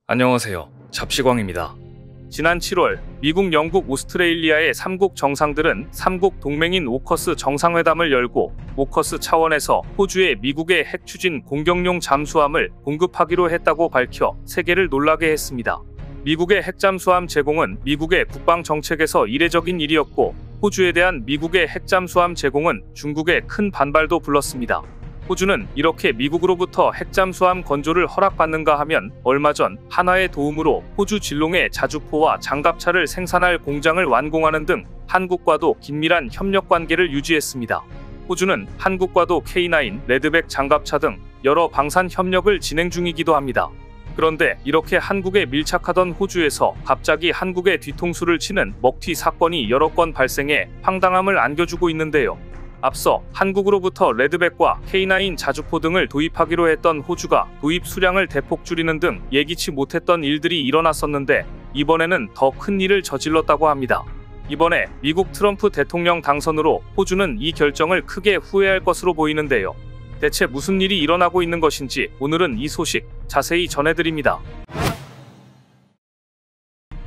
안녕하세요. 잡시광입니다. 지난 7월 미국, 영국, 오스트레일리아의 3국 정상들은 3국 동맹인 오커스 정상회담을 열고 오커스 차원에서 호주에 미국의 핵 추진 공격용 잠수함을 공급하기로 했다고 밝혀 세계를 놀라게 했습니다. 미국의 핵잠수함 제공은 미국의 국방 정책에서 이례적인 일이었고 호주에 대한 미국의 핵잠수함 제공은 중국의 큰 반발도 불렀습니다. 호주는 이렇게 미국으로부터 핵잠수함 건조를 허락받는가 하면 얼마 전 한화의 도움으로 호주 진롱에 자주포와 장갑차를 생산할 공장을 완공하는 등 한국과도 긴밀한 협력 관계를 유지했습니다. 호주는 한국과도 K9 레드백 장갑차 등 여러 방산 협력을 진행 중이기도 합니다. 그런데 이렇게 한국에 밀착하던 호주에서 갑자기 한국의 뒤통수를 치는 먹튀 사건이 여러 건 발생해 황당함을 안겨주고 있는데요. 앞서 한국으로부터 레드백과 K9 자주포 등을 도입하기로 했던 호주가 도입 수량을 대폭 줄이는 등 예기치 못했던 일들이 일어났었는데 이번에는 더 큰 일을 저질렀다고 합니다. 이번에 미국 트럼프 대통령 당선으로 호주는 이 결정을 크게 후회할 것으로 보이는데요. 대체 무슨 일이 일어나고 있는 것인지 오늘은 이 소식 자세히 전해드립니다.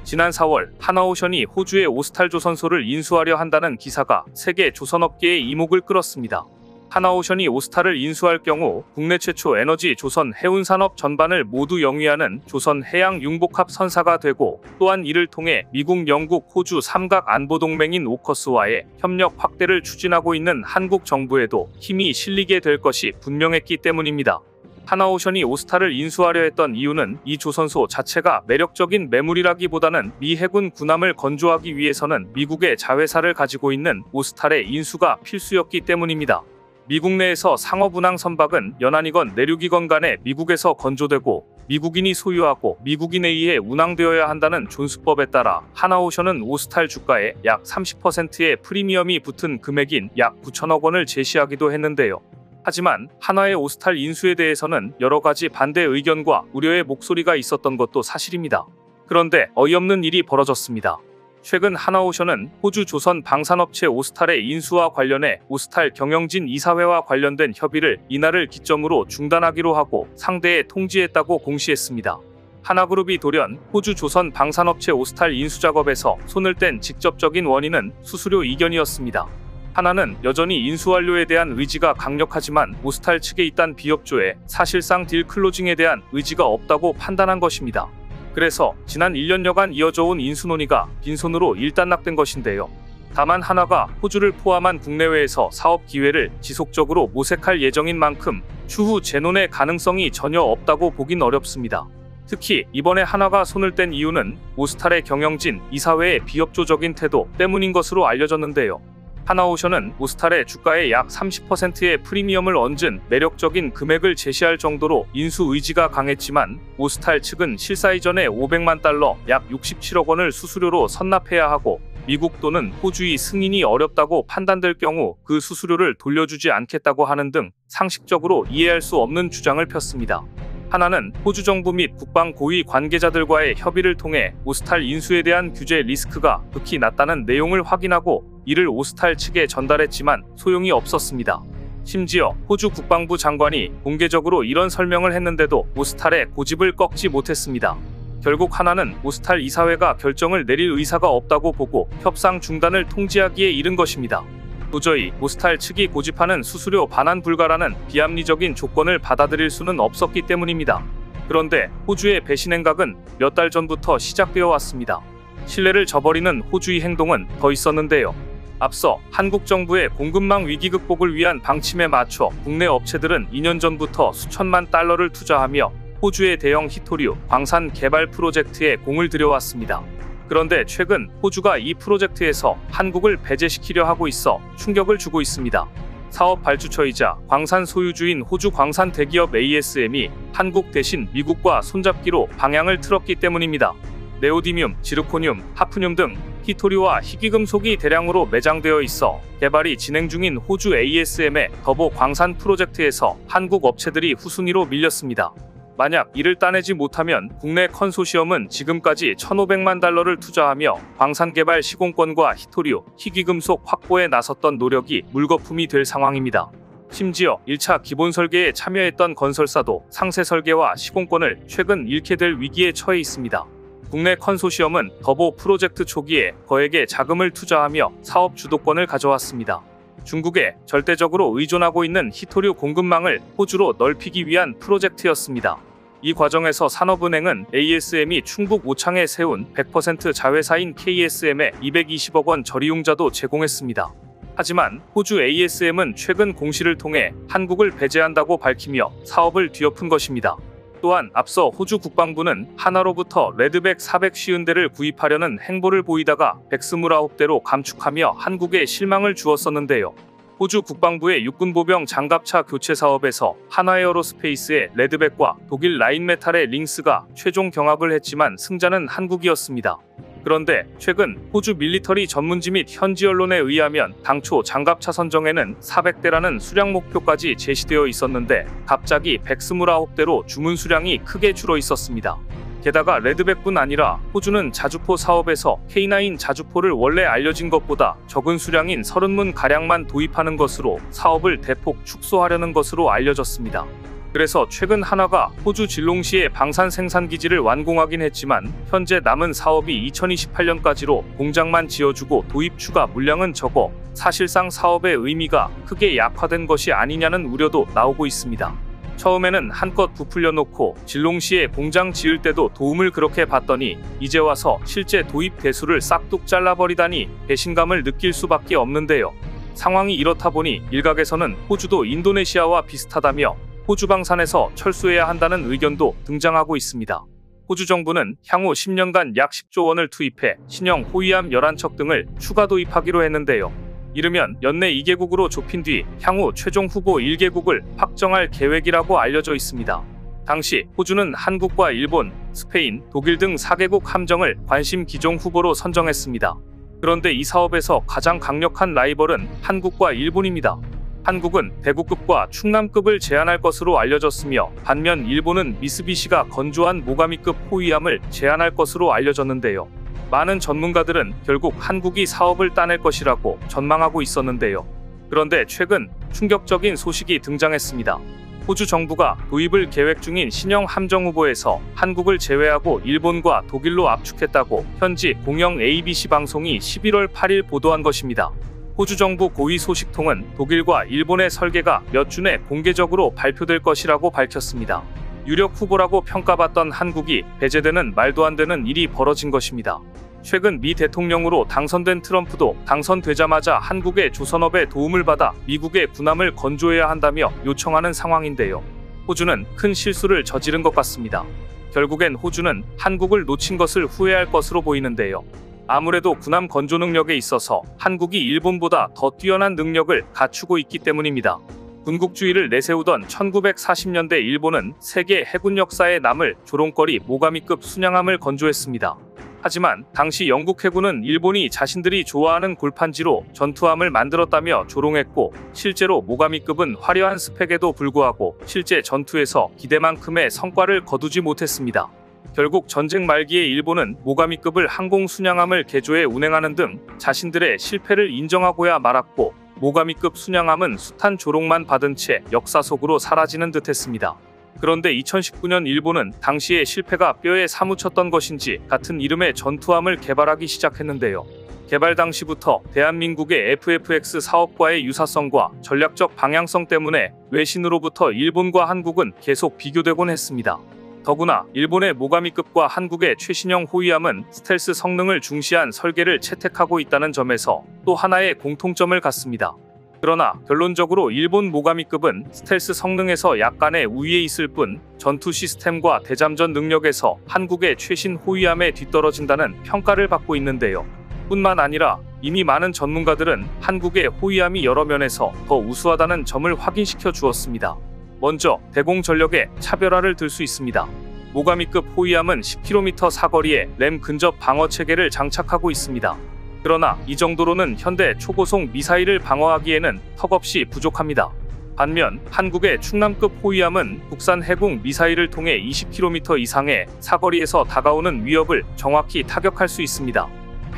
지난 4월 한화오션이 호주의 오스탈 조선소를 인수하려 한다는 기사가 세계 조선업계의 이목을 끌었습니다. 한화오션이 오스탈을 인수할 경우 국내 최초 에너지 조선 해운산업 전반을 모두 영위하는 조선 해양 융복합 선사가 되고 또한 이를 통해 미국, 영국, 호주 삼각 안보동맹인 오커스와의 협력 확대를 추진하고 있는 한국 정부에도 힘이 실리게 될 것이 분명했기 때문입니다. 한화오션이 오스탈을 인수하려 했던 이유는 이 조선소 자체가 매력적인 매물이라기보다는 미 해군 군함을 건조하기 위해서는 미국의 자회사를 가지고 있는 오스탈의 인수가 필수였기 때문입니다. 미국 내에서 상업운항 선박은 연안이건 내륙이건 간에 미국에서 건조되고 미국인이 소유하고 미국인에 의해 운항되어야 한다는 존수법에 따라 한화오션은 오스탈 주가의 약 30%의 프리미엄이 붙은 금액인 약 9천억 원을 제시하기도 했는데요. 하지만 한화의 오스탈 인수에 대해서는 여러 가지 반대 의견과 우려의 목소리가 있었던 것도 사실입니다. 그런데 어이없는 일이 벌어졌습니다. 최근 한화오션은 호주 조선 방산업체 오스탈의 인수와 관련해 오스탈 경영진 이사회와 관련된 협의를 이날을 기점으로 중단하기로 하고 상대에 통지했다고 공시했습니다. 한화그룹이 돌연 호주 조선 방산업체 오스탈 인수 작업에서 손을 뗀 직접적인 원인은 수수료 이견이었습니다. 한화는 여전히 인수 완료에 대한 의지가 강력하지만 오스탈 측에 있던 비협조에 사실상 딜 클로징에 대한 의지가 없다고 판단한 것입니다. 그래서 지난 1년여간 이어져온 인수 논의가 빈손으로 일단락된 것인데요. 다만 한화가 호주를 포함한 국내외에서 사업 기회를 지속적으로 모색할 예정인 만큼 추후 재논의 가능성이 전혀 없다고 보긴 어렵습니다. 특히 이번에 한화가 손을 뗀 이유는 오스탈의 경영진 이사회의 비협조적인 태도 때문인 것으로 알려졌는데요. 한화오션은 오스탈의 주가의 약 30%의 프리미엄을 얹은 매력적인 금액을 제시할 정도로 인수 의지가 강했지만 오스탈 측은 실사 이전에 500만 달러 약 67억 원을 수수료로 선납해야 하고 미국 또는 호주의 승인이 어렵다고 판단될 경우 그 수수료를 돌려주지 않겠다고 하는 등 상식적으로 이해할 수 없는 주장을 폈습니다. 한화는 호주 정부 및 국방 고위 관계자들과의 협의를 통해 오스탈 인수에 대한 규제 리스크가 극히 낮다는 내용을 확인하고 이를 오스탈 측에 전달했지만 소용이 없었습니다. 심지어 호주 국방부 장관이 공개적으로 이런 설명을 했는데도 오스탈의 고집을 꺾지 못했습니다. 결국 한화는 오스탈 이사회가 결정을 내릴 의사가 없다고 보고 협상 중단을 통지하기에 이른 것입니다. 도저히 오스탈 측이 고집하는 수수료 반환 불가라는 비합리적인 조건을 받아들일 수는 없었기 때문입니다. 그런데 호주의 배신 행각은 몇 달 전부터 시작되어 왔습니다. 신뢰를 저버리는 호주의 행동은 더 있었는데요. 앞서 한국 정부의 공급망 위기 극복을 위한 방침에 맞춰 국내 업체들은 2년 전부터 수천만 달러를 투자하며 호주의 대형 히토류 광산 개발 프로젝트에 공을 들여왔습니다. 그런데 최근 호주가 이 프로젝트에서 한국을 배제시키려 하고 있어 충격을 주고 있습니다. 사업 발주처이자 광산 소유주인 호주 광산 대기업 ASM이 한국 대신 미국과 손잡기로 방향을 틀었기 때문입니다. 네오디뮴, 지르코늄, 하프늄 등 히토류와 희귀금속이 대량으로 매장되어 있어 개발이 진행 중인 호주 ASM의 더보 광산 프로젝트에서 한국 업체들이 후순위로 밀렸습니다. 만약 이를 따내지 못하면 국내 컨소시엄은 지금까지 1,500만 달러를 투자하며 광산 개발 시공권과 히토류, 희귀금속 확보에 나섰던 노력이 물거품이 될 상황입니다. 심지어 1차 기본 설계에 참여했던 건설사도 상세 설계와 시공권을 최근 잃게 될 위기에 처해 있습니다. 국내 컨소시엄은 더보 프로젝트 초기에 거액의 자금을 투자하며 사업 주도권을 가져왔습니다. 중국에 절대적으로 의존하고 있는 히토류 공급망을 호주로 넓히기 위한 프로젝트였습니다. 이 과정에서 산업은행은 ASM이 충북 오창에 세운 100% 자회사인 KSM에 220억 원 저리융자도 제공했습니다. 하지만 호주 ASM은 최근 공시를 통해 한국을 배제한다고 밝히며 사업을 뒤엎은 것입니다. 또한 앞서 호주 국방부는 하나로부터 레드백 450대를 구입하려는 행보를 보이다가 129대로 감축하며 한국에 실망을 주었었는데요. 호주 국방부의 육군보병 장갑차 교체 사업에서 한화에어로스페이스의 레드백과 독일 라인메탈의 링스가 최종 경합을 했지만 승자는 한국이었습니다. 그런데 최근 호주 밀리터리 전문지 및 현지 언론에 의하면 당초 장갑차 선정에는 400대라는 수량 목표까지 제시되어 있었는데 갑자기 129대로 주문 수량이 크게 줄어 있었습니다. 게다가 레드백뿐 아니라 호주는 자주포 사업에서 K9 자주포를 원래 알려진 것보다 적은 수량인 30문가량만 도입하는 것으로 사업을 대폭 축소하려는 것으로 알려졌습니다. 그래서 최근 한화가 호주 질롱시의 방산 생산기지를 완공하긴 했지만 현재 남은 사업이 2028년까지로 공장만 지어주고 도입 추가 물량은 적어 사실상 사업의 의미가 크게 약화된 것이 아니냐는 우려도 나오고 있습니다. 처음에는 한껏 부풀려 놓고 질롱시에 공장 지을 때도 도움을 그렇게 받더니 이제 와서 실제 도입 대수를 싹둑 잘라버리다니 배신감을 느낄 수밖에 없는데요. 상황이 이렇다 보니 일각에서는 호주도 인도네시아와 비슷하다며 호주 방산에서 철수해야 한다는 의견도 등장하고 있습니다. 호주 정부는 향후 10년간 약 10조 원을 투입해 신형 호위함 11척 등을 추가 도입하기로 했는데요. 이르면 연내 2개국으로 좁힌 뒤 향후 최종 후보 1개국을 확정할 계획이라고 알려져 있습니다. 당시 호주는 한국과 일본, 스페인, 독일 등 4개국 함정을 관심 기종 후보로 선정했습니다. 그런데 이 사업에서 가장 강력한 라이벌은 한국과 일본입니다. 한국은 대구급과 충남급을 제안할 것으로 알려졌으며 반면 일본은 미쓰비시가 건조한 모가미급 호위함을 제안할 것으로 알려졌는데요. 많은 전문가들은 결국 한국이 사업을 따낼 것이라고 전망하고 있었는데요. 그런데 최근 충격적인 소식이 등장했습니다. 호주 정부가 도입을 계획 중인 신형 함정 후보에서 한국을 제외하고 일본과 독일로 압축했다고 현지 공영 ABC 방송이 11월 8일 보도한 것입니다. 호주 정부 고위 소식통은 독일과 일본의 설계가 몇 주 내 공개적으로 발표될 것이라고 밝혔습니다. 유력 후보라고 평가받던 한국이 배제되는 말도 안 되는 일이 벌어진 것입니다. 최근 미 대통령으로 당선된 트럼프도 당선되자마자 한국의 조선업의 도움을 받아 미국의 군함을 건조해야 한다며 요청하는 상황인데요. 호주는 큰 실수를 저지른 것 같습니다. 결국엔 호주는 한국을 놓친 것을 후회할 것으로 보이는데요. 아무래도 군함 건조 능력에 있어서 한국이 일본보다 더 뛰어난 능력을 갖추고 있기 때문입니다. 군국주의를 내세우던 1940년대 일본은 세계 해군 역사에 남을 조롱거리 모가미급 순양함을 건조했습니다. 하지만 당시 영국 해군은 일본이 자신들이 좋아하는 골판지로 전투함을 만들었다며 조롱했고 실제로 모가미급은 화려한 스펙에도 불구하고 실제 전투에서 기대만큼의 성과를 거두지 못했습니다. 결국 전쟁 말기에 일본은 모가미급을 항공순양함을 개조해 운행하는 등 자신들의 실패를 인정하고야 말았고 모가미급 순양함은 숱한 조롱만 받은 채 역사 속으로 사라지는 듯했습니다. 그런데 2019년 일본은 당시의 실패가 뼈에 사무쳤던 것인지 같은 이름의 전투함을 개발하기 시작했는데요. 개발 당시부터 대한민국의 FFX 사업과의 유사성과 전략적 방향성 때문에 외신으로부터 일본과 한국은 계속 비교되곤 했습니다. 더구나 일본의 모가미급과 한국의 최신형 호위함은 스텔스 성능을 중시한 설계를 채택하고 있다는 점에서 또 하나의 공통점을 갖습니다. 그러나 결론적으로 일본 모가미급은 스텔스 성능에서 약간의 우위에 있을 뿐 전투 시스템과 대잠전 능력에서 한국의 최신 호위함에 뒤떨어진다는 평가를 받고 있는데요. 뿐만 아니라 이미 많은 전문가들은 한국의 호위함이 여러 면에서 더 우수하다는 점을 확인시켜 주었습니다. 먼저 대공전력의 차별화를 들 수 있습니다. 모가미급 호위함은 10km 사거리에 램 근접 방어 체계를 장착하고 있습니다. 그러나 이 정도로는 현대 초고속 미사일을 방어하기에는 턱없이 부족합니다. 반면 한국의 충남급 호위함은 국산 해공 미사일을 통해 20km 이상의 사거리에서 다가오는 위협을 정확히 타격할 수 있습니다.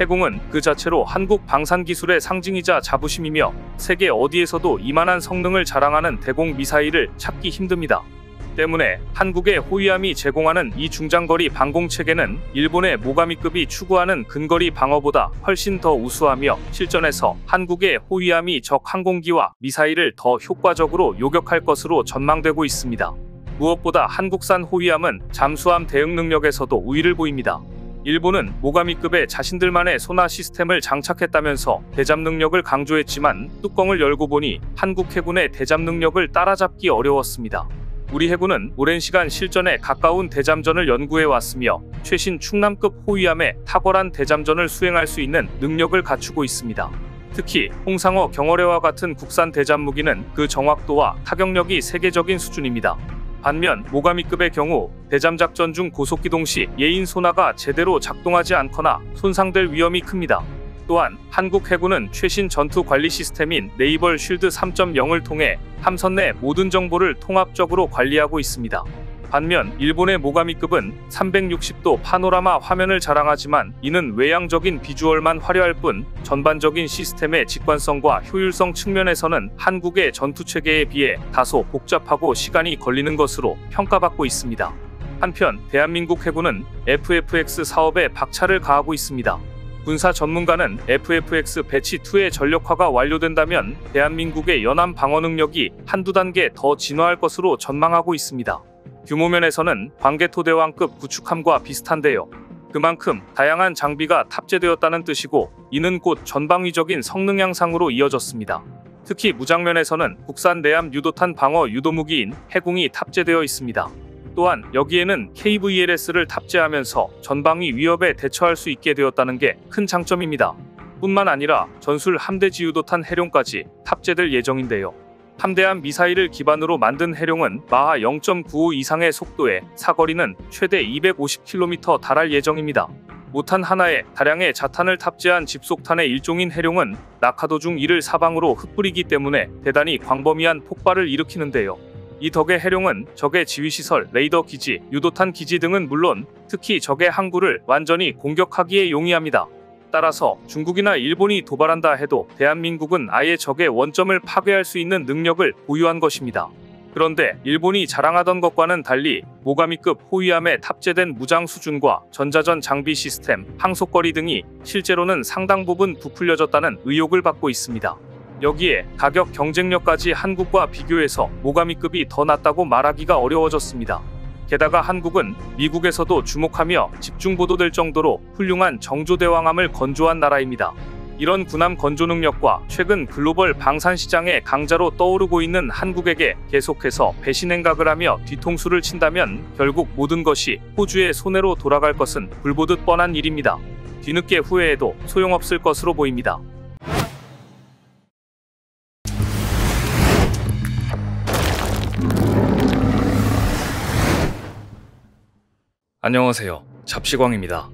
해공은 그 자체로 한국 방산 기술의 상징이자 자부심이며 세계 어디에서도 이만한 성능을 자랑하는 대공 미사일을 찾기 힘듭니다. 때문에 한국의 호위함이 제공하는 이 중장거리 방공 체계는 일본의 모가미급이 추구하는 근거리 방어보다 훨씬 더 우수하며 실전에서 한국의 호위함이 적 항공기와 미사일을 더 효과적으로 요격할 것으로 전망되고 있습니다. 무엇보다 한국산 호위함은 잠수함 대응 능력에서도 우위를 보입니다. 일본은 모가미급의 자신들만의 소나 시스템을 장착했다면서 대잠 능력을 강조했지만 뚜껑을 열고 보니 한국 해군의 대잠 능력을 따라잡기 어려웠습니다. 우리 해군은 오랜 시간 실전에 가까운 대잠전을 연구해왔으며 최신 충남급 호위함에 탁월한 대잠전을 수행할 수 있는 능력을 갖추고 있습니다. 특히 홍상어 경어뢰와 같은 국산 대잠 무기는 그 정확도와 타격력이 세계적인 수준입니다. 반면 모가미급의 경우 대잠 작전 중 고속기동 시 예인 소나가 제대로 작동하지 않거나 손상될 위험이 큽니다. 또한 한국 해군은 최신 전투 관리 시스템인 네이벌 쉴드 3.0을 통해 함선 내 모든 정보를 통합적으로 관리하고 있습니다. 반면 일본의 모가미급은 360도 파노라마 화면을 자랑하지만 이는 외향적인 비주얼만 화려할 뿐 전반적인 시스템의 직관성과 효율성 측면에서는 한국의 전투체계에 비해 다소 복잡하고 시간이 걸리는 것으로 평가받고 있습니다. 한편 대한민국 해군은 FFX 사업에 박차를 가하고 있습니다. 군사 전문가는 FFX 배치 2의 전력화가 완료된다면 대한민국의 연안 방어 능력이 한두 단계 더 진화할 것으로 전망하고 있습니다. 규모면에서는 광개토대왕급 구축함과 비슷한데요. 그만큼 다양한 장비가 탑재되었다는 뜻이고 이는 곧 전방위적인 성능 향상으로 이어졌습니다. 특히 무장면에서는 국산 내함 유도탄 방어 유도무기인 해공이 탑재되어 있습니다. 또한 여기에는 KVLS를 탑재하면서 전방위 위협에 대처할 수 있게 되었다는 게 큰 장점입니다. 뿐만 아니라 전술 함대지 유도탄 해룡까지 탑재될 예정인데요. 함대함 미사일을 기반으로 만든 해룡은 마하 0.95 이상의 속도에 사거리는 최대 250km 달할 예정입니다. 모탄 하나에 다량의 자탄을 탑재한 집속탄의 일종인 해룡은 낙하 도중 이를 사방으로 흩뿌리기 때문에 대단히 광범위한 폭발을 일으키는데요. 이 덕에 해룡은 적의 지휘시설, 레이더 기지, 유도탄 기지 등은 물론 특히 적의 항구를 완전히 공격하기에 용이합니다. 따라서 중국이나 일본이 도발한다 해도 대한민국은 아예 적의 원점을 파괴할 수 있는 능력을 보유한 것입니다. 그런데 일본이 자랑하던 것과는 달리 모가미급 호위함에 탑재된 무장 수준과 전자전 장비 시스템, 항속거리 등이 실제로는 상당 부분 부풀려졌다는 의혹을 받고 있습니다. 여기에 가격 경쟁력까지 한국과 비교해서 모가미급이 더 낫다고 말하기가 어려워졌습니다. 게다가 한국은 미국에서도 주목하며 집중 보도될 정도로 훌륭한 정조대왕함을 건조한 나라입니다. 이런 군함 건조 능력과 최근 글로벌 방산 시장의 강자로 떠오르고 있는 한국에게 계속해서 배신 행각을 하며 뒤통수를 친다면 결국 모든 것이 호주의 손해로 돌아갈 것은 불보듯 뻔한 일입니다. 뒤늦게 후회해도 소용없을 것으로 보입니다. 안녕하세요. 잡시광입니다.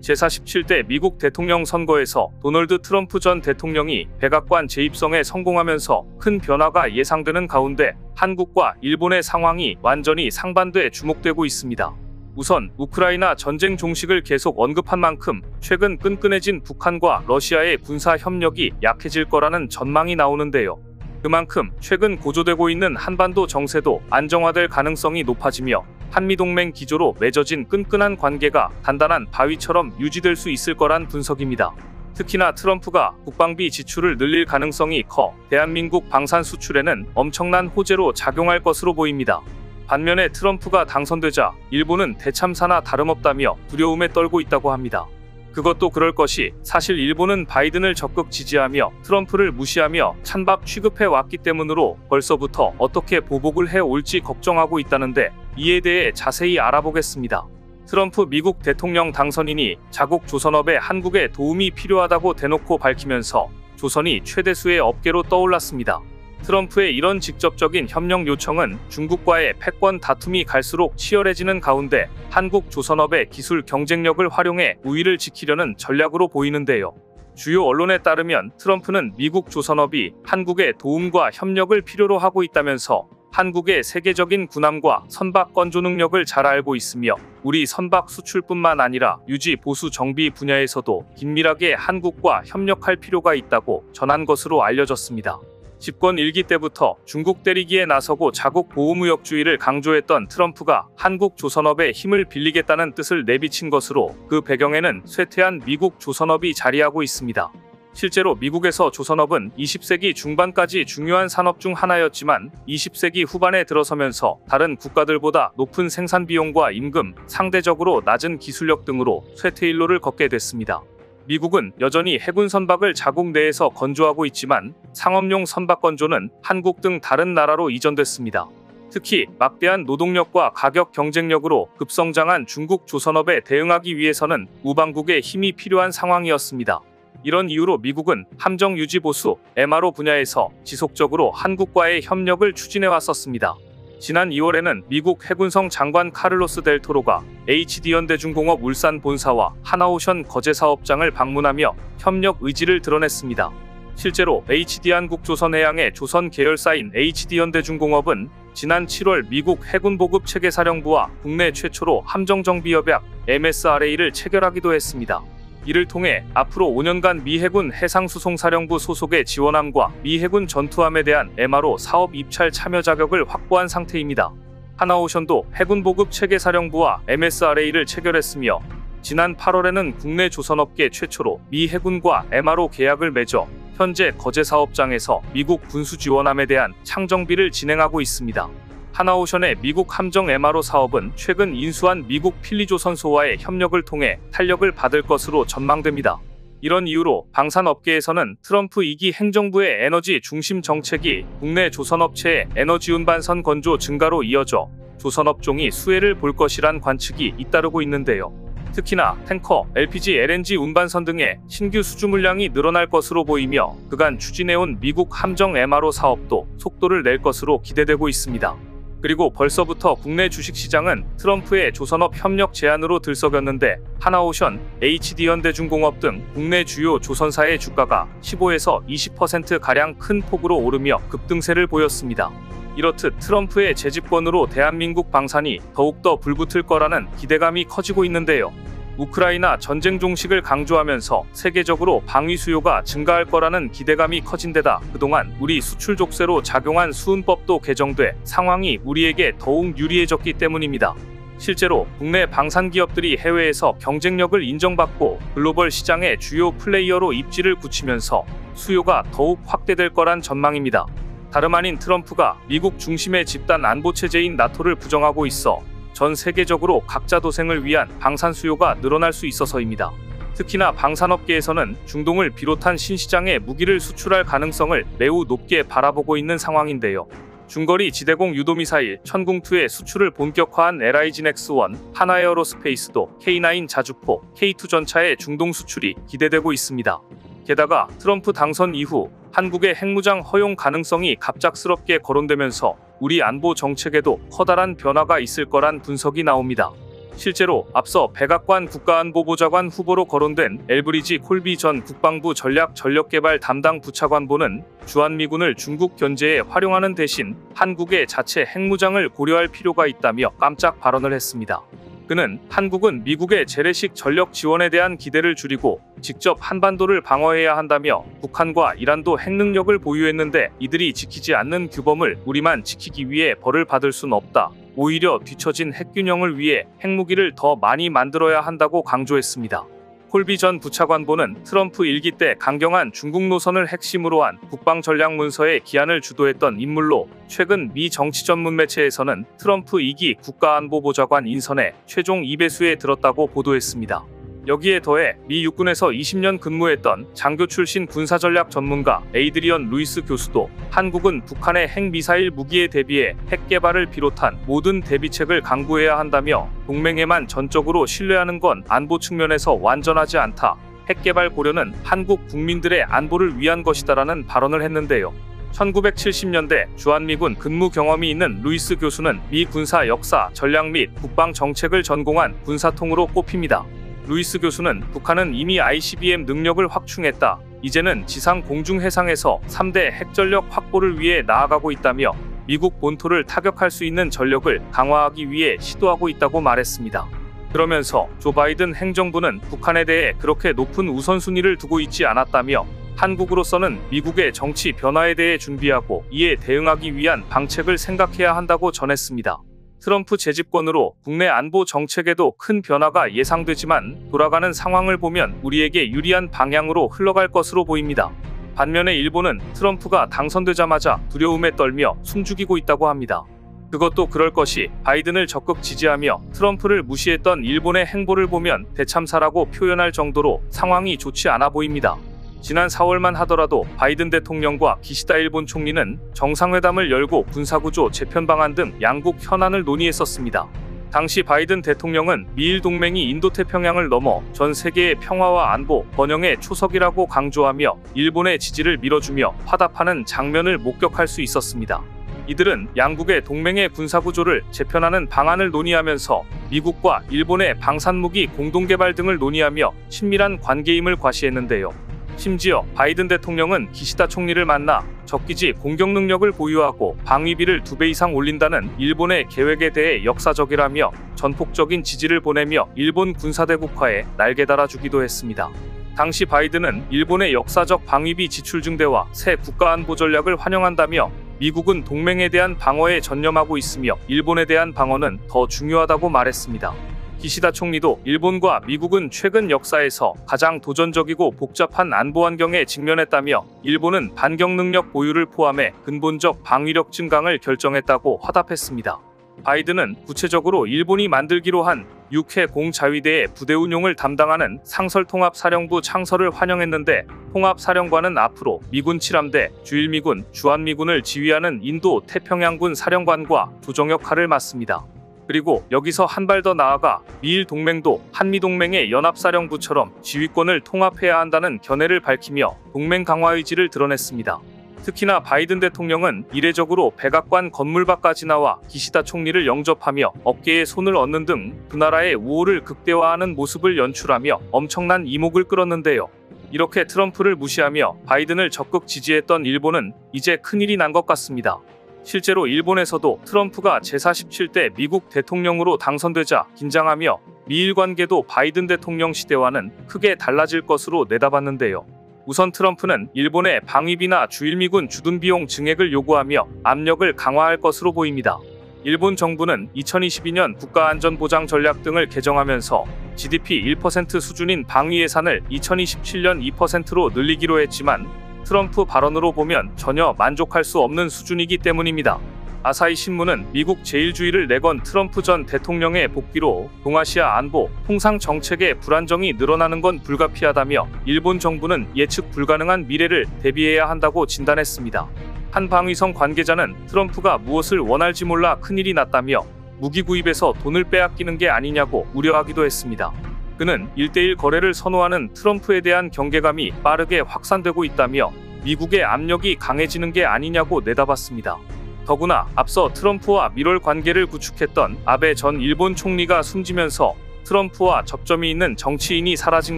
제47대 미국 대통령 선거에서 도널드 트럼프 전 대통령이 백악관 재입성에 성공하면서 큰 변화가 예상되는 가운데 한국과 일본의 상황이 완전히 상반돼 주목되고 있습니다. 우선 우크라이나 전쟁 종식을 계속 언급한 만큼 최근 끈끈해진 북한과 러시아의 군사 협력이 약해질 거라는 전망이 나오는데요. 그만큼 최근 고조되고 있는 한반도 정세도 안정화될 가능성이 높아지며 한미동맹 기조로 맺어진 끈끈한 관계가 단단한 바위처럼 유지될 수 있을 거란 분석입니다. 특히나 트럼프가 국방비 지출을 늘릴 가능성이 커 대한민국 방산 수출에는 엄청난 호재로 작용할 것으로 보입니다. 반면에 트럼프가 당선되자 일본은 대참사나 다름없다며 두려움에 떨고 있다고 합니다. 그것도 그럴 것이 사실 일본은 바이든을 적극 지지하며 트럼프를 무시하며 찬밥 취급해 왔기 때문으로 벌써부터 어떻게 보복을 해 올지 걱정하고 있다는데 이에 대해 자세히 알아보겠습니다. 트럼프 미국 대통령 당선인이 자국 조선업에 한국에 도움이 필요하다고 대놓고 밝히면서 조선이 최대수의 업계로 떠올랐습니다. 트럼프의 이런 직접적인 협력 요청은 중국과의 패권 다툼이 갈수록 치열해지는 가운데 한국 조선업의 기술 경쟁력을 활용해 우위를 지키려는 전략으로 보이는데요. 주요 언론에 따르면 트럼프는 미국 조선업이 한국의 도움과 협력을 필요로 하고 있다면서 한국의 세계적인 군함과 선박 건조 능력을 잘 알고 있으며 우리 선박 수출뿐만 아니라 유지 보수 정비 분야에서도 긴밀하게 한국과 협력할 필요가 있다고 전한 것으로 알려졌습니다. 집권 1기 때부터 중국 때리기에 나서고 자국 보호무역주의를 강조했던 트럼프가 한국 조선업에 힘을 빌리겠다는 뜻을 내비친 것으로 그 배경에는 쇠퇴한 미국 조선업이 자리하고 있습니다. 실제로 미국에서 조선업은 20세기 중반까지 중요한 산업 중 하나였지만 20세기 후반에 들어서면서 다른 국가들보다 높은 생산 비용과 임금, 상대적으로 낮은 기술력 등으로 쇠퇴일로를 걷게 됐습니다. 미국은 여전히 해군 선박을 자국 내에서 건조하고 있지만 상업용 선박 건조는 한국 등 다른 나라로 이전됐습니다. 특히 막대한 노동력과 가격 경쟁력으로 급성장한 중국 조선업에 대응하기 위해서는 우방국의 힘이 필요한 상황이었습니다. 이런 이유로 미국은 함정 유지 보수, MRO 분야에서 지속적으로 한국과의 협력을 추진해 왔었습니다. 지난 2월에는 미국 해군성 장관 카를로스 델 토로가 HD현대중공업 울산 본사와 하나오션 거제 사업장을 방문하며 협력 의지를 드러냈습니다. 실제로 HD한국조선해양의 조선 계열사인 HD현대중공업은 지난 7월 미국 해군보급체계사령부와 국내 최초로 함정정비협약 MSRA를 체결하기도 했습니다. 이를 통해 앞으로 5년간 미 해군 해상수송사령부 소속의 지원함과 미 해군 전투함에 대한 MRO 사업 입찰 참여 자격을 확보한 상태입니다. 하나오션도 해군보급체계사령부와 MSRA를 체결했으며 지난 8월에는 국내 조선업계 최초로 미 해군과 MRO 계약을 맺어 현재 거제 사업장에서 미국 군수지원함에 대한 창정비를 진행하고 있습니다. 하나오션의 미국 함정 MRO 사업은 최근 인수한 미국 필리조선소와의 협력을 통해 탄력을 받을 것으로 전망됩니다. 이런 이유로 방산업계에서는 트럼프 2기 행정부의 에너지 중심 정책이 국내 조선업체의 에너지 운반선 건조 증가로 이어져 조선업종이 수혜를 볼 것이란 관측이 잇따르고 있는데요. 특히나 탱커, LPG, LNG 운반선 등의 신규 수주 물량이 늘어날 것으로 보이며 그간 추진해온 미국 함정 MRO 사업도 속도를 낼 것으로 기대되고 있습니다. 그리고 벌써부터 국내 주식시장은 트럼프의 조선업 협력 제안으로 들썩였는데 하나오션, HD현대중공업 등 국내 주요 조선사의 주가가 15에서 20%가량 큰 폭으로 오르며 급등세를 보였습니다. 이렇듯 트럼프의 재집권으로 대한민국 방산이 더욱더 불붙을 거라는 기대감이 커지고 있는데요. 우크라이나 전쟁 종식을 강조하면서 세계적으로 방위 수요가 증가할 거라는 기대감이 커진 데다 그동안 우리 수출 족쇄로 작용한 수은법도 개정돼 상황이 우리에게 더욱 유리해졌기 때문입니다. 실제로 국내 방산 기업들이 해외에서 경쟁력을 인정받고 글로벌 시장의 주요 플레이어로 입지를 굳히면서 수요가 더욱 확대될 거란 전망입니다. 다름 아닌 트럼프가 미국 중심의 집단 안보 체제인 나토를 부정하고 있어 전 세계적으로 각자 도생을 위한 방산 수요가 늘어날 수 있어서입니다. 특히나 방산업계에서는 중동을 비롯한 신시장에 무기를 수출할 가능성을 매우 높게 바라보고 있는 상황인데요. 중거리 지대공 유도미사일 천궁2의 수출을 본격화한 LIGNX1, 하나에어로스페이스도 K9 자주포, K2 전차의 중동 수출이 기대되고 있습니다. 게다가 트럼프 당선 이후 한국의 핵무장 허용 가능성이 갑작스럽게 거론되면서 우리 안보 정책에도 커다란 변화가 있을 거란 분석이 나옵니다. 실제로 앞서 백악관 국가안보보좌관 후보로 거론된 엘브리지 콜비 전 국방부 전략전력개발 담당 부차관보는 주한미군을 중국 견제에 활용하는 대신 한국의 자체 핵무장을 고려할 필요가 있다며 깜짝 발언을 했습니다. 그는 한국은 미국의 재래식 전력 지원에 대한 기대를 줄이고 직접 한반도를 방어해야 한다며 북한과 이란도 핵능력을 보유했는데 이들이 지키지 않는 규범을 우리만 지키기 위해 벌을 받을 순 없다. 오히려 뒤처진 핵균형을 위해 핵무기를 더 많이 만들어야 한다고 강조했습니다. 콜비 전 부차관보는 트럼프 1기 때 강경한 중국 노선을 핵심으로 한 국방전략문서의 기한을 주도했던 인물로 최근 미 정치 전문 매체에서는 트럼프 2기 국가안보보좌관 인선에 최종 2배수에 들었다고 보도했습니다. 여기에 더해 미 육군에서 20년 근무했던 장교 출신 군사전략 전문가 에이드리언 루이스 교수도 한국은 북한의 핵미사일 무기에 대비해 핵 개발을 비롯한 모든 대비책을 강구해야 한다며 동맹에만 전적으로 신뢰하는 건 안보 측면에서 완전하지 않다. 핵 개발 고려는 한국 국민들의 안보를 위한 것이다라는 발언을 했는데요. 1970년대 주한미군 근무 경험이 있는 루이스 교수는 미 군사 역사, 전략 및 국방 정책을 전공한 군사통으로 꼽힙니다. 루이스 교수는 북한은 이미 ICBM 능력을 확충했다. 이제는 지상 공중 해상에서 3대 핵전력 확보를 위해 나아가고 있다며 미국 본토를 타격할 수 있는 전력을 강화하기 위해 시도하고 있다고 말했습니다. 그러면서 조 바이든 행정부는 북한에 대해 그렇게 높은 우선순위를 두고 있지 않았다며 한국으로서는 미국의 정치 변화에 대해 준비하고 이에 대응하기 위한 방책을 생각해야 한다고 전했습니다. 트럼프 재집권으로 국내 안보 정책에도 큰 변화가 예상되지만 돌아가는 상황을 보면 우리에게 유리한 방향으로 흘러갈 것으로 보입니다. 반면에 일본은 트럼프가 당선되자마자 두려움에 떨며 숨죽이고 있다고 합니다. 그것도 그럴 것이 바이든을 적극 지지하며 트럼프를 무시했던 일본의 행보를 보면 대참사라고 표현할 정도로 상황이 좋지 않아 보입니다. 지난 4월만 하더라도 바이든 대통령과 기시다 일본 총리는 정상회담을 열고 군사구조 재편 방안 등 양국 현안을 논의했었습니다. 당시 바이든 대통령은 미일 동맹이 인도태평양을 넘어 전 세계의 평화와 안보, 번영의 초석이라고 강조하며 일본의 지지를 밀어주며 화답하는 장면을 목격할 수 있었습니다. 이들은 양국의 동맹의 군사구조를 재편하는 방안을 논의하면서 미국과 일본의 방산무기 공동개발 등을 논의하며 친밀한 관계임을 과시했는데요. 심지어 바이든 대통령은 기시다 총리를 만나 적기지 공격 능력을 보유하고 방위비를 2배 이상 올린다는 일본의 계획에 대해 역사적이라며 전폭적인 지지를 보내며 일본 군사대국화에 날개 달아주기도 했습니다. 당시 바이든은 일본의 역사적 방위비 지출 증대와 새 국가안보 전략을 환영한다며 미국은 동맹에 대한 방어에 전념하고 있으며 일본에 대한 방어는 더 중요하다고 말했습니다. 기시다 총리도 일본과 미국은 최근 역사에서 가장 도전적이고 복잡한 안보 환경에 직면했다며 일본은 반격 능력 보유를 포함해 근본적 방위력 증강을 결정했다고 화답했습니다. 바이든은 구체적으로 일본이 만들기로 한 6회 공자위대의 부대 운용을 담당하는 상설통합사령부 창설을 환영했는데 통합사령관은 앞으로 미군 7함대, 주일미군, 주한미군을 지휘하는 인도 태평양군 사령관과 조정 역할을 맡습니다. 그리고 여기서 한 발 더 나아가 미일 동맹도 한미동맹의 연합사령부처럼 지휘권을 통합해야 한다는 견해를 밝히며 동맹 강화 의지를 드러냈습니다. 특히나 바이든 대통령은 이례적으로 백악관 건물 밖까지 나와 기시다 총리를 영접하며 어깨에 손을 얹는 등 두 나라의 우호를 극대화하는 모습을 연출하며 엄청난 이목을 끌었는데요. 이렇게 트럼프를 무시하며 바이든을 적극 지지했던 일본은 이제 큰일이 난 것 같습니다. 실제로 일본에서도 트럼프가 제47대 미국 대통령으로 당선되자 긴장하며 미일 관계도 바이든 대통령 시대와는 크게 달라질 것으로 내다봤는데요. 우선 트럼프는 일본의 방위비나 주일미군 주둔 비용 증액을 요구하며 압력을 강화할 것으로 보입니다. 일본 정부는 2022년 국가안전보장 전략 등을 개정하면서 GDP 1% 수준인 방위 예산을 2027년 2%로 늘리기로 했지만 트럼프 발언으로 보면 전혀 만족할 수 없는 수준이기 때문입니다. 아사히 신문은 미국 제1주의를 내건 트럼프 전 대통령의 복귀로 동아시아 안보, 통상 정책의 불안정이 늘어나는 건 불가피하다며 일본 정부는 예측 불가능한 미래를 대비해야 한다고 진단했습니다. 한 방위성 관계자는 트럼프가 무엇을 원할지 몰라 큰일이 났다며 무기 구입에서 돈을 빼앗기는 게 아니냐고 우려하기도 했습니다. 그는 1대1 거래를 선호하는 트럼프에 대한 경계감이 빠르게 확산되고 있다며 미국의 압력이 강해지는 게 아니냐고 내다봤습니다. 더구나 앞서 트럼프와 밀월 관계를 구축했던 아베 전 일본 총리가 숨지면서 트럼프와 접점이 있는 정치인이 사라진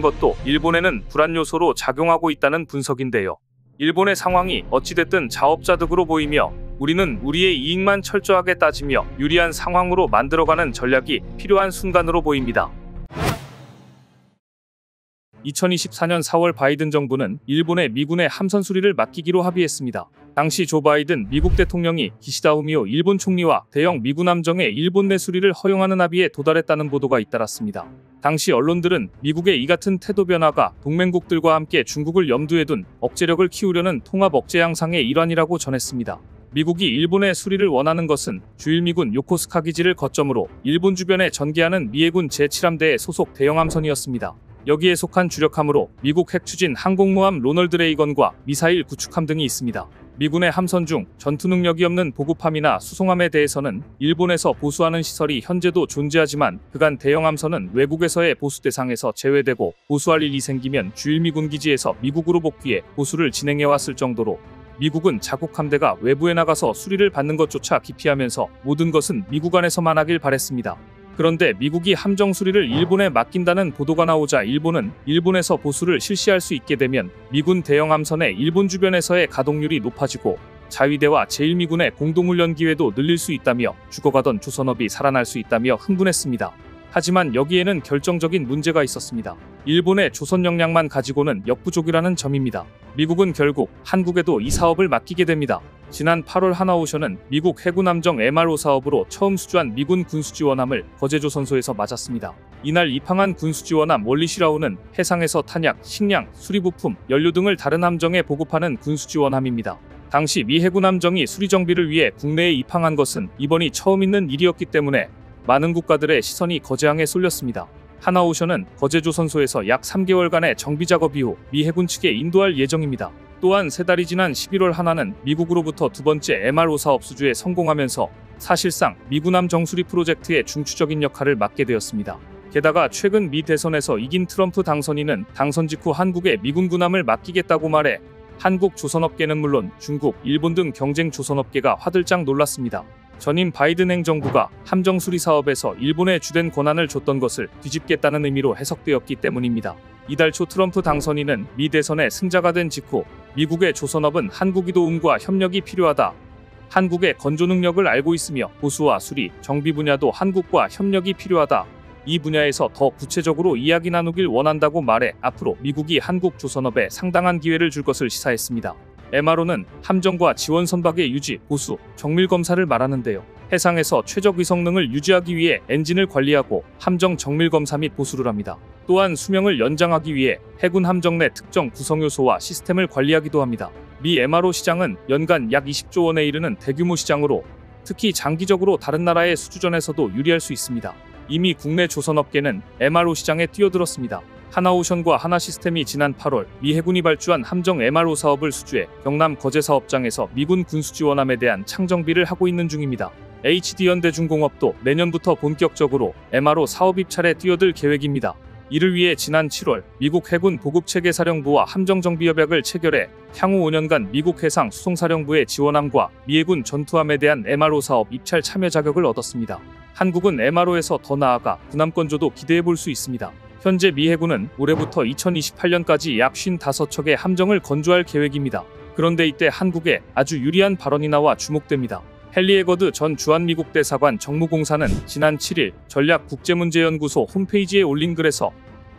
것도 일본에는 불안 요소로 작용하고 있다는 분석인데요. 일본의 상황이 어찌됐든 자업자득으로 보이며 우리는 우리의 이익만 철저하게 따지며 유리한 상황으로 만들어가는 전략이 필요한 순간으로 보입니다. 2024년 4월 바이든 정부는 일본의 미군의 함선 수리를 맡기기로 합의했습니다. 당시 조 바이든 미국 대통령이 기시다 후미오 일본 총리와 대형 미군 함정의 일본 내 수리를 허용하는 합의에 도달했다는 보도가 잇따랐습니다. 당시 언론들은 미국의 이 같은 태도 변화가 동맹국들과 함께 중국을 염두에 둔 억제력을 키우려는 통합 억제 양상의 일환이라고 전했습니다. 미국이 일본의 수리를 원하는 것은 주일미군 요코스카 기지를 거점으로 일본 주변에 전개하는 미해군 제7함대의 소속 대형 함선이었습니다. 여기에 속한 주력함으로 미국 핵추진 항공모함 로널드 레이건과 미사일 구축함 등이 있습니다. 미군의 함선 중 전투 능력이 없는 보급함이나 수송함에 대해서는 일본에서 보수하는 시설이 현재도 존재하지만 그간 대형 함선은 외국에서의 보수 대상에서 제외되고 보수할 일이 생기면 주일미군 기지에서 미국으로 복귀해 보수를 진행해왔을 정도로 미국은 자국 함대가 외부에 나가서 수리를 받는 것조차 기피하면서 모든 것은 미국 안에서만 하길 바랬습니다. 그런데 미국이 함정 수리를 일본에 맡긴다는 보도가 나오자 일본은 일본에서 보수를 실시할 수 있게 되면 미군 대형 함선의 일본 주변에서의 가동률이 높아지고 자위대와 제1미군의 공동훈련 기회도 늘릴 수 있다며 죽어가던 조선업이 살아날 수 있다며 흥분했습니다. 하지만 여기에는 결정적인 문제가 있었습니다. 일본의 조선 역량만 가지고는 역부족이라는 점입니다. 미국은 결국 한국에도 이 사업을 맡기게 됩니다. 지난 8월 하나오션은 미국 해군 함정 MRO 사업으로 처음 수주한 미군 군수지원함을 거제조선소에서 맞았습니다. 이날 입항한 군수지원함 월리시라우는 해상에서 탄약, 식량, 수리부품, 연료 등을 다른 함정에 보급하는 군수지원함입니다. 당시 미 해군 함정이 수리정비를 위해 국내에 입항한 것은 이번이 처음 있는 일이었기 때문에 많은 국가들의 시선이 거제항에 쏠렸습니다. 하나오션은 거제조선소에서 약 3개월간의 정비 작업 이후 미 해군 측에 인도할 예정입니다. 또한 3달이 지난 11월 하나는 미국으로부터 두 번째 MRO 사업 수주에 성공하면서 사실상 미군 함정 수리 프로젝트의 중추적인 역할을 맡게 되었습니다. 게다가 최근 미 대선에서 이긴 트럼프 당선인은 당선 직후 한국에 미군 군함을 맡기겠다고 말해 한국 조선업계는 물론 중국, 일본 등 경쟁 조선업계가 화들짝 놀랐습니다. 전임 바이든 행정부가 함정 수리 사업에서 일본에 주된 권한을 줬던 것을 뒤집겠다는 의미로 해석되었기 때문입니다. 이달 초 트럼프 당선인은 미 대선의 승자가 된 직후 미국의 조선업은 한국이 도움과 협력이 필요하다. 한국의 건조 능력을 알고 있으며 보수와 수리, 정비 분야도 한국과 협력이 필요하다. 이 분야에서 더 구체적으로 이야기 나누길 원한다고 말해 앞으로 미국이 한국 조선업에 상당한 기회를 줄 것을 시사했습니다. MRO는 함정과 지원 선박의 유지, 보수, 정밀 검사를 말하는데요. 해상에서 최적 위성능을 유지하기 위해 엔진을 관리하고 함정 정밀 검사 및 보수를 합니다. 또한 수명을 연장하기 위해 해군 함정 내 특정 구성 요소와 시스템을 관리하기도 합니다. 미 MRO 시장은 연간 약 20조 원에 이르는 대규모 시장으로 특히 장기적으로 다른 나라의 수주전에서도 유리할 수 있습니다. 이미 국내 조선업계는 MRO 시장에 뛰어들었습니다. 하나오션과 하나시스템이 지난 8월 미 해군이 발주한 함정 MRO 사업을 수주해 경남 거제 사업장에서 미군 군수지원함에 대한 창정비를 하고 있는 중입니다. HD현대중공업도 내년부터 본격적으로 MRO 사업 입찰에 뛰어들 계획입니다. 이를 위해 지난 7월 미국 해군 보급체계사령부와 함정정비협약을 체결해 향후 5년간 미국 해상수송사령부의 지원함과 미 해군 전투함에 대한 MRO 사업 입찰 참여 자격을 얻었습니다. 한국은 MRO에서 더 나아가 군함건조도 기대해볼 수 있습니다. 현재 미 해군은 올해부터 2028년까지 약 55척의 함정을 건조할 계획입니다. 그런데 이때 한국에 아주 유리한 발언이 나와 주목됩니다. 헨리 해거드 전 주한미국 대사관 정무공사는 지난 7일 전략국제문제연구소 홈페이지에 올린 글에서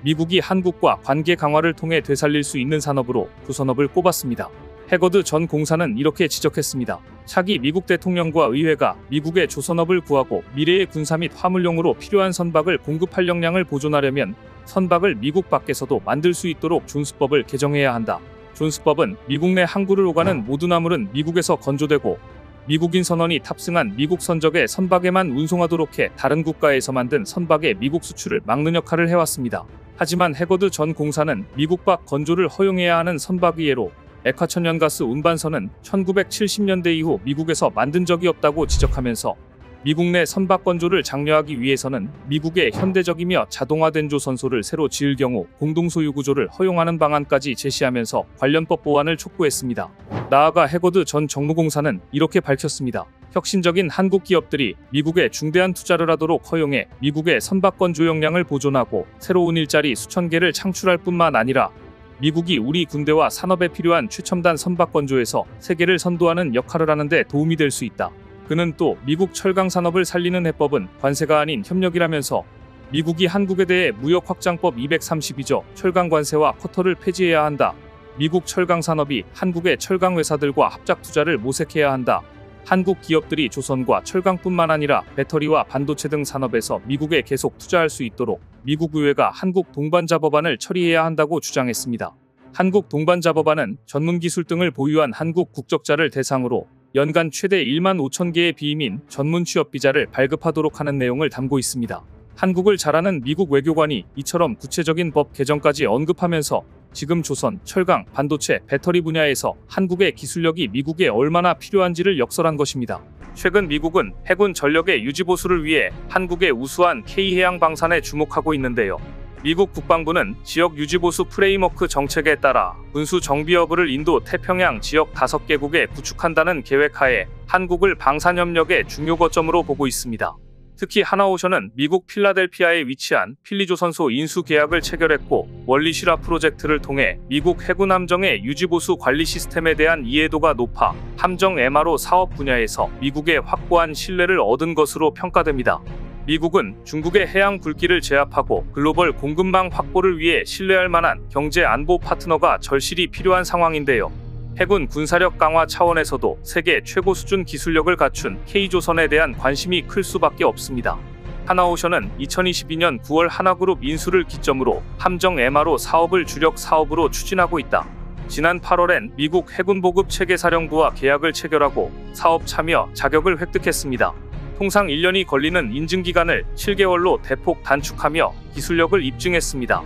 미국이 한국과 관계 강화를 통해 되살릴 수 있는 산업으로 조선업을 꼽았습니다. 해거드 전 공사는 이렇게 지적했습니다. 차기 미국 대통령과 의회가 미국의 조선업을 구하고 미래의 군사 및 화물용으로 필요한 선박을 공급할 역량을 보존하려면 선박을 미국 밖에서도 만들 수 있도록 존스법을 개정해야 한다. 존스법은 미국 내 항구를 오가는 모든 화물은 미국에서 건조되고 미국인 선원이 탑승한 미국 선적의 선박에만 운송하도록 해 다른 국가에서 만든 선박의 미국 수출을 막는 역할을 해왔습니다. 하지만 해거드 전 공사는 미국 밖 건조를 허용해야 하는 선박의 예로 액화천연가스 운반선은 1970년대 이후 미국에서 만든 적이 없다고 지적하면서 미국 내 선박 건조를 장려하기 위해서는 미국의 현대적이며 자동화된 조선소를 새로 지을 경우 공동소유 구조를 허용하는 방안까지 제시하면서 관련법 보완을 촉구했습니다. 나아가 해거드 전 정무공사는 이렇게 밝혔습니다. 혁신적인 한국 기업들이 미국에 중대한 투자를 하도록 허용해 미국의 선박 건조 역량을 보존하고 새로운 일자리 수천 개를 창출할 뿐만 아니라 미국이 우리 군대와 산업에 필요한 최첨단 선박 건조에서 세계를 선도하는 역할을 하는데 도움이 될 수 있다. 그는 또 미국 철강 산업을 살리는 해법은 관세가 아닌 협력이라면서 미국이 한국에 대해 무역확장법 232조 철강 관세와 쿼터를 폐지해야 한다. 미국 철강 산업이 한국의 철강 회사들과 합작 투자를 모색해야 한다. 한국 기업들이 조선과 철강뿐만 아니라 배터리와 반도체 등 산업에서 미국에 계속 투자할 수 있도록 미국 의회가 한국 동반자 법안을 처리해야 한다고 주장했습니다. 한국 동반자 법안은 전문 기술 등을 보유한 한국 국적자를 대상으로 연간 최대 1만 5천 개의 비임인 전문 취업 비자를 발급하도록 하는 내용을 담고 있습니다. 한국을 잘 아는 미국 외교관이 이처럼 구체적인 법 개정까지 언급하면서 지금 조선, 철강, 반도체, 배터리 분야에서 한국의 기술력이 미국에 얼마나 필요한지를 역설한 것입니다. 최근 미국은 해군 전력의 유지 보수를 위해 한국의 우수한 K해양 방산에 주목하고 있는데요. 미국 국방부는 지역 유지 보수 프레임워크 정책에 따라 군수 정비 허브를 인도 태평양 지역 5개국에 구축한다는 계획하에 한국을 방산협력의 중요 거점으로 보고 있습니다. 특히 하나오션은 미국 필라델피아에 위치한 필리조선소 인수 계약을 체결했고 원리 실화 프로젝트를 통해 미국 해군 함정의 유지보수 관리 시스템에 대한 이해도가 높아 함정 MRO 사업 분야에서 미국의 확고한 신뢰를 얻은 것으로 평가됩니다. 미국은 중국의 해양 굴기를 제압하고 글로벌 공급망 확보를 위해 신뢰할 만한 경제 안보 파트너가 절실히 필요한 상황인데요. 해군 군사력 강화 차원에서도 세계 최고 수준 기술력을 갖춘 K조선에 대한 관심이 클 수밖에 없습니다. 하나오션은 2022년 9월 하나그룹 인수를 기점으로 함정 MRO 사업을 주력 사업으로 추진하고 있다. 지난 8월엔 미국 해군보급 체계사령부와 계약을 체결하고 사업 참여 자격을 획득했습니다. 통상 1년이 걸리는 인증기간을 7개월로 대폭 단축하며 기술력을 입증했습니다.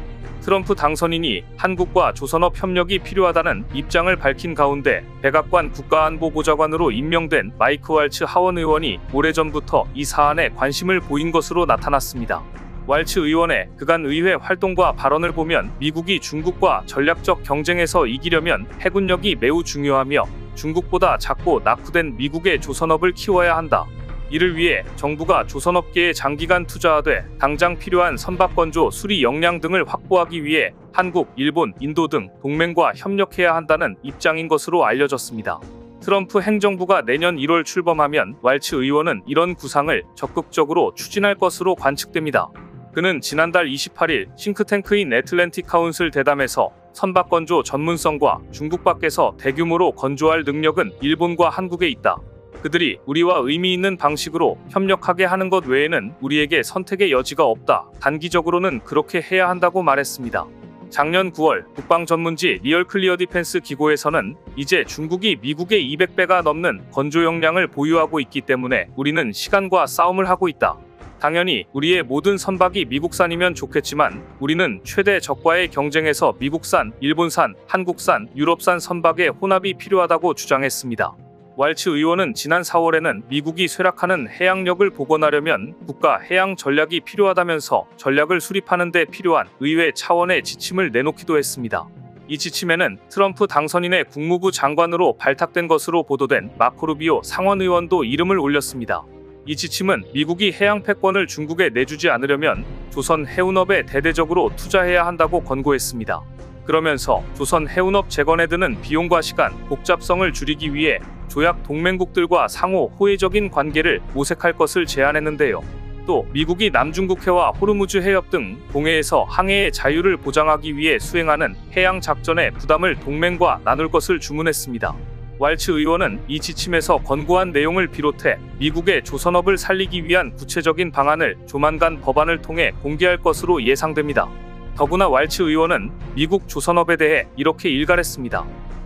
트럼프 당선인이 한국과 조선업 협력이 필요하다는 입장을 밝힌 가운데 백악관 국가안보보좌관으로 임명된 마이크 왈츠 하원 의원이 오래전부터 이 사안에 관심을 보인 것으로 나타났습니다. 왈츠 의원의 그간 의회 활동과 발언을 보면 미국이 중국과 전략적 경쟁에서 이기려면 해군력이 매우 중요하며 중국보다 작고 낙후된 미국의 조선업을 키워야 한다. 이를 위해 정부가 조선업계에 장기간 투자하되 당장 필요한 선박건조 수리 역량 등을 확보하기 위해 한국, 일본, 인도 등 동맹과 협력해야 한다는 입장인 것으로 알려졌습니다. 트럼프 행정부가 내년 1월 출범하면 왈츠 의원은 이런 구상을 적극적으로 추진할 것으로 관측됩니다. 그는 지난달 28일 싱크탱크인 애틀랜틱 카운슬 대담에서 선박건조 전문성과 중국 밖에서 대규모로 건조할 능력은 일본과 한국에 있다. 그들이 우리와 의미 있는 방식으로 협력하게 하는 것 외에는 우리에게 선택의 여지가 없다. 단기적으로는 그렇게 해야 한다고 말했습니다. 작년 9월 국방전문지 리얼 클리어 디펜스 기고에서는 이제 중국이 미국의 200배가 넘는 건조 역량을 보유하고 있기 때문에 우리는 시간과 싸움을 하고 있다. 당연히 우리의 모든 선박이 미국산이면 좋겠지만 우리는 최대 적과의 경쟁에서 미국산, 일본산, 한국산, 유럽산 선박의 혼합이 필요하다고 주장했습니다. 왈츠 의원은 지난 4월에는 미국이 쇠락하는 해양력을 복원하려면 국가 해양 전략이 필요하다면서 전략을 수립하는 데 필요한 의회 차원의 지침을 내놓기도 했습니다. 이 지침에는 트럼프 당선인의 국무부 장관으로 발탁된 것으로 보도된 마코 루비오 상원의원도 이름을 올렸습니다. 이 지침은 미국이 해양 패권을 중국에 내주지 않으려면 조선 해운업에 대대적으로 투자해야 한다고 권고했습니다. 그러면서 조선 해운업 재건에 드는 비용과 시간, 복잡성을 줄이기 위해 조약 동맹국들과 상호 호혜적인 관계를 모색할 것을 제안했는데요. 또 미국이 남중국해와 호르무즈 해협 등 동해에서 항해의 자유를 보장하기 위해 수행하는 해양 작전의 부담을 동맹과 나눌 것을 주문했습니다. 왈츠 의원은 이 지침에서 권고한 내용을 비롯해 미국의 조선업을 살리기 위한 구체적인 방안을 조만간 법안을 통해 공개할 것으로 예상됩니다. 더구나 왈츠 의원은 미국 조선업에 대해 이렇게 일갈했습니다.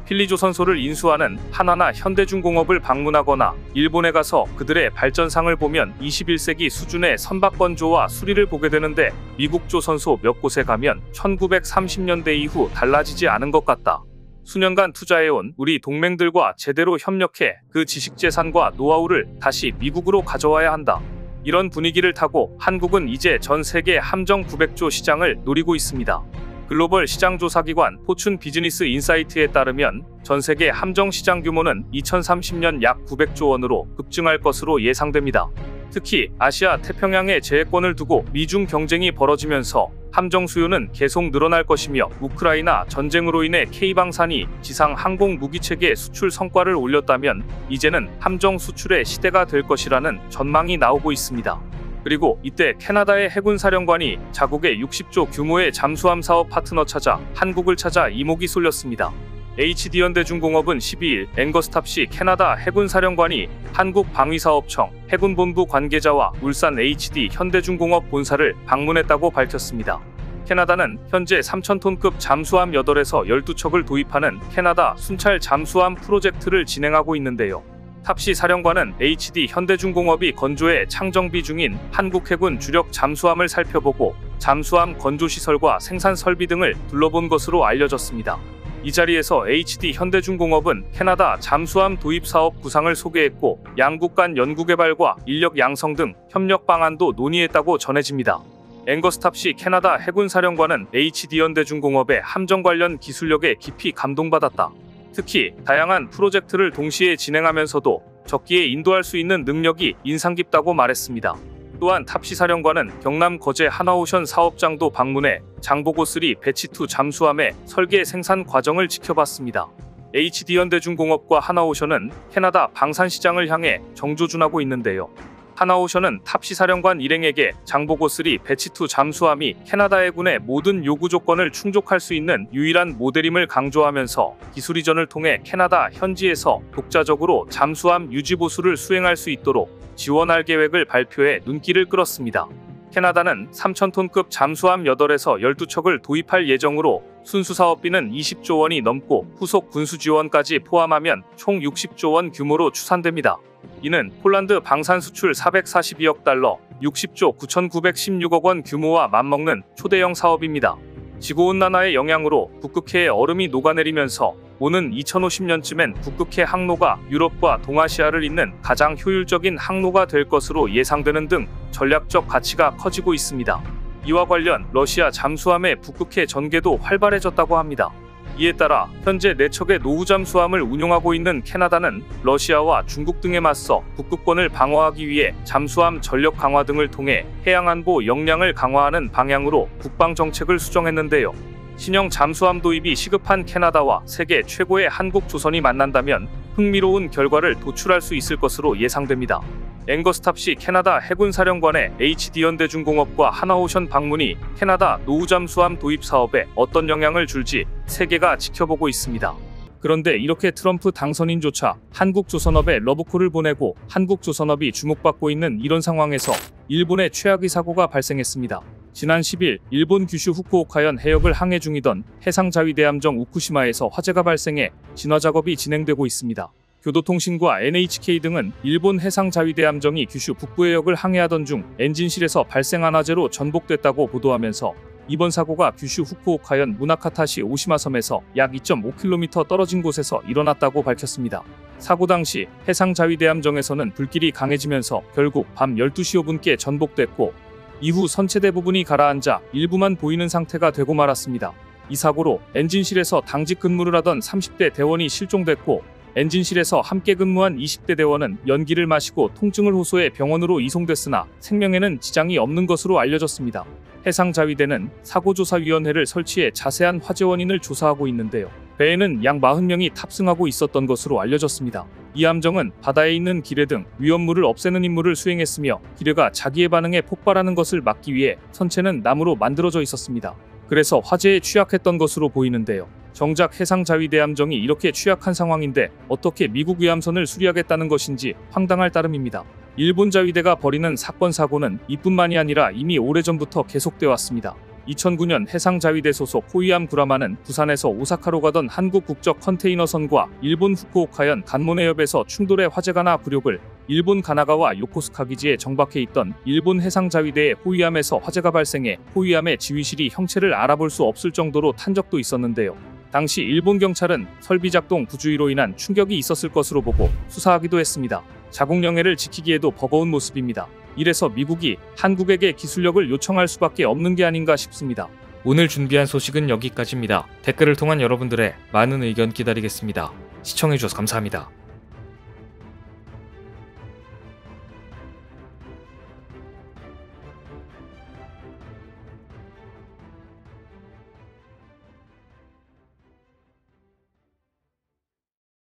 필리조선소를 인수하는 한화나 현대중공업을 방문하거나 일본에 가서 그들의 발전상을 보면 21세기 수준의 선박건조와 수리를 보게 되는데 미국 조선소 몇 곳에 가면 1930년대 이후 달라지지 않은 것 같다. 수년간 투자해온 우리 동맹들과 제대로 협력해 그 지식재산과 노하우를 다시 미국으로 가져와야 한다. 이런 분위기를 타고 한국은 이제 전 세계 함정 900조 시장을 노리고 있습니다. 글로벌 시장조사기관 포춘 비즈니스 인사이트에 따르면 전 세계 함정 시장 규모는 2030년 약 900조 원으로 급증할 것으로 예상됩니다. 특히 아시아 태평양의 제해권을 두고 미중 경쟁이 벌어지면서 함정 수요는 계속 늘어날 것이며 우크라이나 전쟁으로 인해 K방산이 지상 항공 무기체계 수출 성과를 올렸다면 이제는 함정 수출의 시대가 될 것이라는 전망이 나오고 있습니다. 그리고 이때 캐나다의 해군사령관이 자국의 60조 규모의 잠수함 사업 파트너 찾아 한국을 찾아 이목이 쏠렸습니다. HD현대중공업은 12일 앵거스탑시 캐나다 해군사령관이 한국방위사업청 해군본부 관계자와 울산 HD현대중공업 본사를 방문했다고 밝혔습니다. 캐나다는 현재 3,000톤급 잠수함 8에서 12척을 도입하는 캐나다 순찰 잠수함 프로젝트를 진행하고 있는데요. 탑시 사령관은 HD현대중공업이 건조에 창정비 중인 한국해군 주력 잠수함을 살펴보고 잠수함 건조시설과 생산 설비 등을 둘러본 것으로 알려졌습니다. 이 자리에서 HD현대중공업은 캐나다 잠수함 도입 사업 구상을 소개했고 양국 간 연구개발과 인력 양성 등 협력 방안도 논의했다고 전해집니다. 앵거스탑시 캐나다 해군사령관은 HD현대중공업의 함정 관련 기술력에 깊이 감동받았다. 특히 다양한 프로젝트를 동시에 진행하면서도 적기에 인도할 수 있는 능력이 인상 깊다고 말했습니다. 또한 탑시사령관은 경남 거제 하나오션 사업장도 방문해 장보고3 배치2 잠수함의 설계 생산 과정을 지켜봤습니다. HD현대중공업과 하나오션은 캐나다 방산시장을 향해 정조준하고 있는데요. 하나오션은 탑시사령관 일행에게 장보고3 배치2 잠수함이 캐나다 해군의 모든 요구 조건을 충족할 수 있는 유일한 모델임을 강조하면서 기술 이전을 통해 캐나다 현지에서 독자적으로 잠수함 유지보수를 수행할 수 있도록 지원할 계획을 발표해 눈길을 끌었습니다. 캐나다는 3,000톤급 잠수함 8에서 12척을 도입할 예정으로 순수 사업비는 20조 원이 넘고 후속 군수 지원까지 포함하면 총 60조 원 규모로 추산됩니다. 이는 폴란드 방산 수출 442억 달러, 60조 9,916억 원 규모와 맞먹는 초대형 사업입니다. 지구온난화의 영향으로 북극해의 얼음이 녹아내리면서 오는 2050년쯤엔 북극해 항로가 유럽과 동아시아를 잇는 가장 효율적인 항로가 될 것으로 예상되는 등 전략적 가치가 커지고 있습니다. 이와 관련 러시아 잠수함의 북극해 전개도 활발해졌다고 합니다. 이에 따라 현재 4척의 노후 잠수함을 운용하고 있는 캐나다는 러시아와 중국 등에 맞서 북극권을 방어하기 위해 잠수함 전력 강화 등을 통해 해양안보 역량을 강화하는 방향으로 국방정책을 수정했는데요. 신형 잠수함 도입이 시급한 캐나다와 세계 최고의 한국조선이 만난다면 흥미로운 결과를 도출할 수 있을 것으로 예상됩니다. 앵거스탑시 캐나다 해군사령관의 HD현대중공업과 하나오션 방문이 캐나다 노후 잠수함 도입 사업에 어떤 영향을 줄지 세계가 지켜보고 있습니다. 그런데 이렇게 트럼프 당선인조차 한국조선업에 러브콜을 보내고 한국조선업이 주목받고 있는 이런 상황에서 일본의 최악의 사고가 발생했습니다. 지난 10일 일본 규슈 후쿠오카현 해역을 항해 중이던 해상자위대함정 우쿠시마에서 화재가 발생해 진화 작업이 진행되고 있습니다. 교도통신과 NHK 등은 일본 해상자위대함정이 규슈 북부해역을 항해하던 중 엔진실에서 발생한 화재로 전복됐다고 보도하면서 이번 사고가 규슈 후쿠오카현 무나카타시 오시마섬에서 약 2.5km 떨어진 곳에서 일어났다고 밝혔습니다. 사고 당시 해상자위대함정에서는 불길이 강해지면서 결국 밤 12시 5분께 전복됐고 이후 선체 대부분이 가라앉아 일부만 보이는 상태가 되고 말았습니다. 이 사고로 엔진실에서 당직 근무를 하던 30대 대원이 실종됐고 엔진실에서 함께 근무한 20대 대원은 연기를 마시고 통증을 호소해 병원으로 이송됐으나 생명에는 지장이 없는 것으로 알려졌습니다. 해상자위대는 사고조사위원회를 설치해 자세한 화재 원인을 조사하고 있는데요. 배에는 약 40명이 탑승하고 있었던 것으로 알려졌습니다. 이 함정은 바다에 있는 기뢰 등 위험물을 없애는 임무를 수행했으며 기뢰가 자기의 반응에 폭발하는 것을 막기 위해 선체는 나무로 만들어져 있었습니다. 그래서 화재에 취약했던 것으로 보이는데요. 정작 해상자위대함정이 이렇게 취약한 상황인데 어떻게 미국 위함선을 수리하겠다는 것인지 황당할 따름입니다. 일본 자위대가 벌이는 사건 사고는 이뿐만이 아니라 이미 오래전부터 계속돼 왔습니다. 2009년 해상자위대 소속 호위함 구라마는 부산에서 오사카로 가던 한국 국적 컨테이너선과 일본 후쿠오카현 간모네협에서 충돌해 화재가 나 굴욕을 일본 가나가와 요코스카 기지에 정박해 있던 일본 해상자위대의 호위함에서 화재가 발생해 호위함의 지휘실이 형체를 알아볼 수 없을 정도로 탄 적도 있었는데요. 당시 일본 경찰은 설비 작동 부주의로 인한 충격이 있었을 것으로 보고 수사하기도 했습니다. 자국 영해를 지키기에도 버거운 모습입니다. 이래서 미국이 한국에게 기술력을 요청할 수밖에 없는 게 아닌가 싶습니다. 오늘 준비한 소식은 여기까지입니다. 댓글을 통한 여러분들의 많은 의견 기다리겠습니다. 시청해주셔서 감사합니다.